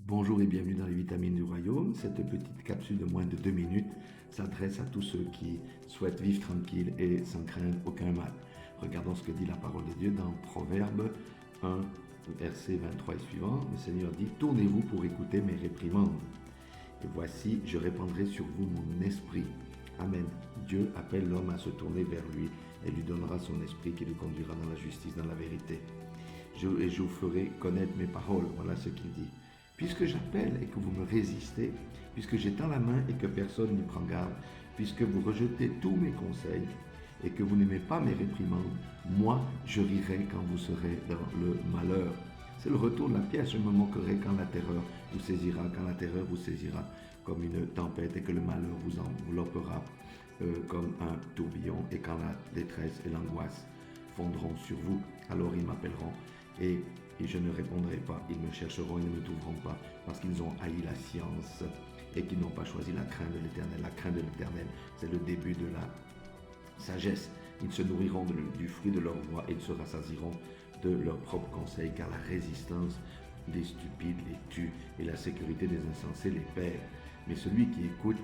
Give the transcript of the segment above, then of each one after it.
Bonjour et bienvenue dans les vitamines du royaume. Cette petite capsule de moins de 2 minutes s'adresse à tous ceux qui souhaitent vivre tranquille et sans craindre aucun mal. Regardons ce que dit la parole de Dieu dans Proverbe 1, verset 23 et suivant. Le Seigneur dit: tournez-vous pour écouter mes réprimandes. Et voici, je répandrai sur vous mon esprit. Amen. Dieu appelle l'homme à se tourner vers lui et lui donnera son esprit qui le conduira dans la justice, dans la vérité. Je vous ferai connaître mes paroles. Voilà ce qu'il dit. Puisque j'appelle et que vous me résistez, puisque j'étends la main et que personne n'y prend garde, puisque vous rejetez tous mes conseils et que vous n'aimez pas mes réprimandes, moi je rirai quand vous serez dans le malheur. C'est le retour de la pièce. Je me moquerai quand la terreur vous saisira, comme une tempête et que le malheur vous enveloppera comme un tourbillon, et quand la détresse et l'angoisse fondront sur vous, alors ils m'appelleront et je ne répondrai pas. Ils me chercheront et ne me trouveront pas, parce qu'ils ont haï la science et qu'ils n'ont pas choisi la crainte de l'Éternel. La crainte de l'Éternel, c'est le début de la sagesse. Ils se nourriront du fruit de leur voix et ils se rassasieront de leurs propres conseils, car la résistance des stupides les tue et la sécurité des insensés les perd. Mais celui qui écoute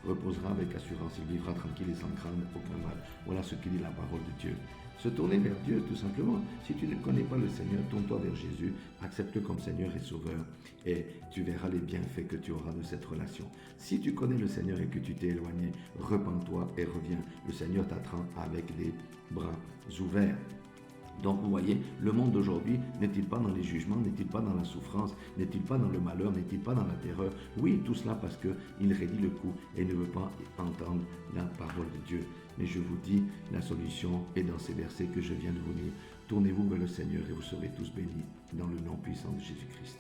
reposera avec assurance, il vivra tranquille et sans craindre aucun mal. Voilà ce que dit la parole de Dieu. Se tourner vers Dieu, tout simplement. Si tu ne connais pas le Seigneur, tourne-toi vers Jésus, accepte-le comme Seigneur et Sauveur, et tu verras les bienfaits que tu auras de cette relation. Si tu connais le Seigneur et que tu t'es éloigné, repens-toi et reviens. Le Seigneur t'attend avec les bras ouverts. Donc vous voyez, le monde d'aujourd'hui n'est-il pas dans les jugements, n'est-il pas dans la souffrance, n'est-il pas dans le malheur, n'est-il pas dans la terreur? Oui, tout cela parce qu'il raidit le cou et ne veut pas entendre la parole de Dieu. Mais je vous dis, la solution est dans ces versets que je viens de vous lire. Tournez-vous vers le Seigneur et vous serez tous bénis dans le nom puissant de Jésus-Christ.